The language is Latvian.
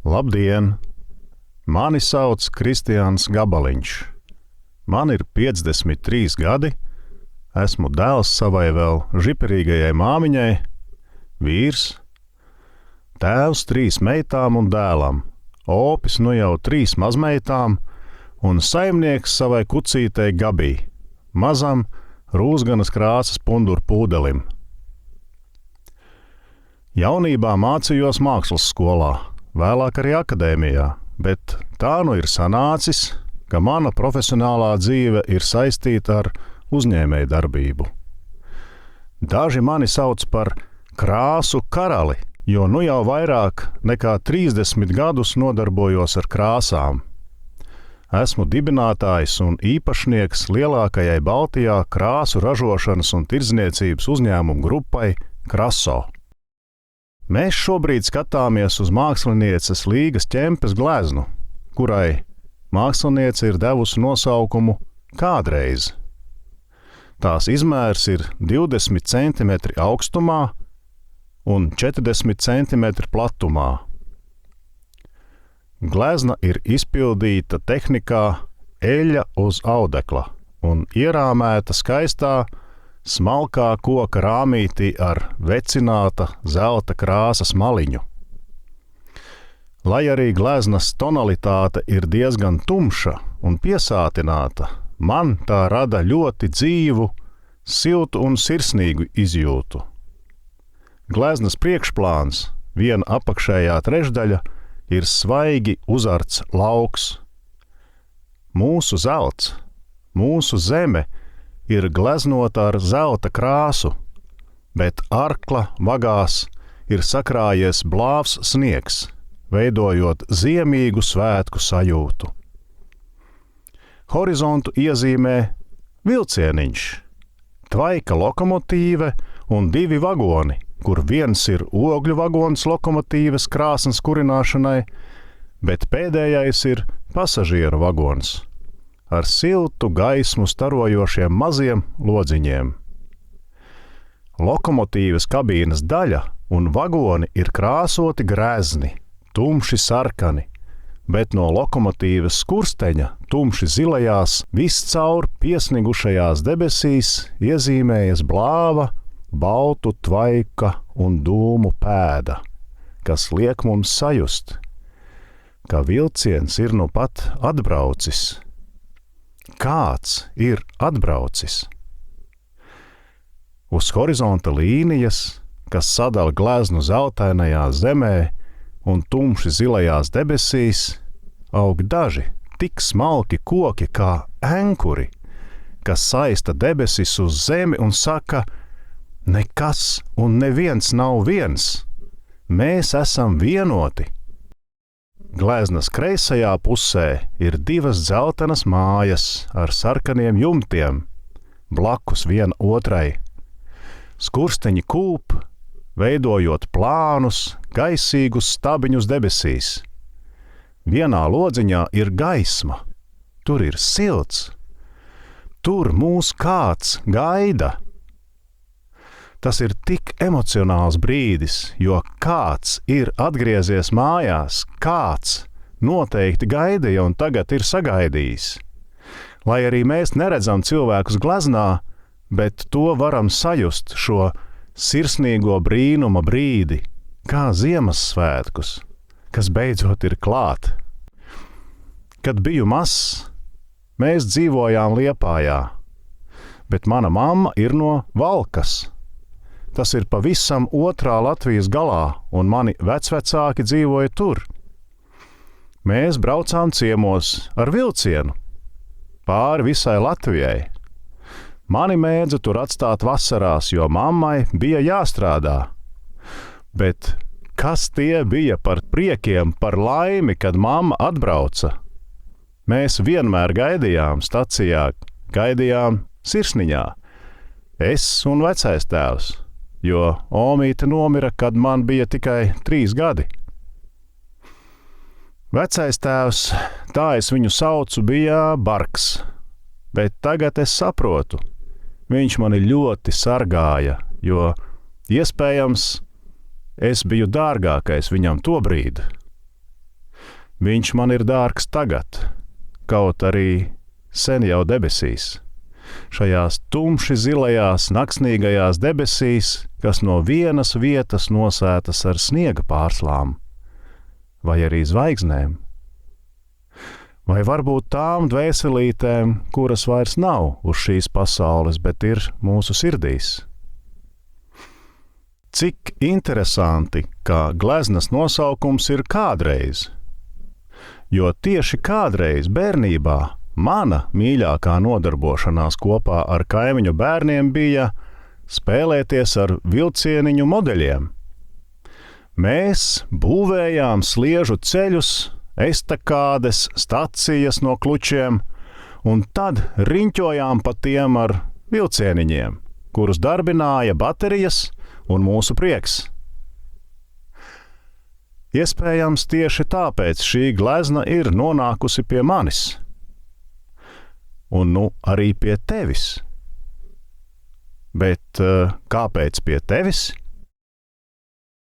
Labdien! Mani sauc Kristiāns Gabaliņš. Man ir 53 gadi, esmu dēls savai vēl žiperīgajai māmiņai, vīrs, tēvs 3 meitām un dēlam, opis nu jau 3 mazmeitām un saimnieks savai kucītei Gabī, mazam rūsganas krāsas punduru pūdelim. Jaunībā mācījos mākslas skolā, vēlāk arī akadēmijā, bet tā nu ir sanācis, ka mana profesionālā dzīve ir saistīta ar uzņēmēju darbību. Daži mani sauc par krāsu karali, jo nu jau vairāk nekā 30 gadus nodarbojos ar krāsām. Esmu dibinātājs un īpašnieks lielākajai Baltijā krāsu ražošanas un tirdzniecības uzņēmumu grupai Kraso. Mēs šobrīd skatāmies uz mākslinieces Līgas Ķempes gleznu, kurai māksliniece ir devusi nosaukumu Kādreiz. Tās izmērs ir 20 cm augstumā un 40 cm platumā. Glezna ir izpildīta tehnikā eļļa uz audekla un ierāmēta skaistā, smalkā koka rāmītī ar vecināta zelta krāsas maliņu. Lai arī gleznas tonalitāte ir diezgan tumša un piesātināta, man tā rada ļoti dzīvu, siltu un sirsnīgu izjūtu. Gleznas priekšplāns, viena apakšējā trešdaļa, ir svaigi uzarts lauks. Mūsu zelts, mūsu zeme ir gleznota ar zelta krāsu, bet arkla vagās ir sakrājies blāvs sniegs, veidojot ziemīgu svētku sajūtu. Horizontu iezīmē vilcieniņš, tvaika lokomotīve un 2 vagoni, kur viens ir ogļu vagons lokomotīves krāsnes kurināšanai, bet pēdējais ir pasažieru vagons ar siltu gaismu starojošiem maziem lodziņiem. Lokomotīves kabīnes daļa un vagoni ir krāsoti grezni, tumši sarkani, bet no lokomotīves skursteņa tumši zilajās, viscaur piesnigušajās debesīs iezīmējas blāva, baltu tvaika un dūmu pēda, kas liek mums sajust, ka vilciens ir nu pat atbraucis. Kāds ir atbraucis? Uz horizonta līnijas, kas sadala gleznu zeltainajā zemē un tumši zilajās debesīs, aug daži tik smalki koki kā enkuri, kas saista debesis uz zemi un saka: nekas un neviens nav viens, mēs esam vienoti. Gleznas kreisajā pusē ir 2 dzeltenas mājas ar sarkaniem jumtiem, blakus viena otrai. Skursteņi kūp, veidojot plānus, gaisīgus stabiņus debesīs. Vienā lodziņā ir gaisma, tur ir silts, tur mūs kāds gaida. Tas ir tik emocionāls brīdis, jo kāds ir atgriezies mājās, kāds noteikti gaidīja un tagad ir sagaidījis. Lai arī mēs neredzam cilvēkus gleznā, bet to varam sajust šo sirsnīgo brīnuma brīdi, kā Ziemassvētkus, kas beidzot ir klāt. Kad biju mazs, mēs dzīvojām Liepājā, bet mana mamma ir no Valkas. Tas ir pavisam otrā Latvijas galā, un mani vecvecāki dzīvoja tur. Mēs braucām ciemos ar vilcienu, pāri visai Latvijai. Mani mēdza tur atstāt vasarās, jo mammai bija jāstrādā. Bet kas tie bija par priekiem, par laimi, kad mamma atbrauca? Mēs vienmēr gaidījām stacijā, gaidījām Sirsniņā. Es un vecais tēvs, jo omīte nomira, kad man bija tikai 3 gadi. Vecais tēvs, tā es viņu saucu, bija bargs, bet tagad es saprotu, viņš mani ļoti sargāja, jo iespējams es biju dārgākais viņam to brīdi. Viņš man ir dārgs tagad, kaut arī sen jau debesīs. Šajās tumši zilajās, naksnīgajās debesīs, kas no vienas vietas nosētas ar sniega pārslām, vai arī zvaigznēm, vai varbūt tām dvēselītēm, kuras vairs nav uz šīs pasaules, bet ir mūsu sirdīs. Cik interesanti, ka gleznas nosaukums ir kādreiz, jo tieši kādreiz bērnībā mana mīļākā nodarbošanās kopā ar kaimiņu bērniem bija spēlēties ar vilcieniņu modeļiem. Mēs būvējām sliežu ceļus, estakādes, stacijas no klučiem, un tad riņķojām pa tiem ar vilcieniņiem, kurus darbināja baterijas un mūsu prieks. Iespējams, tieši tāpēc šī glezna ir nonākusi pie manis. Un nu arī pie tevis. Bet kāpēc pie tevis?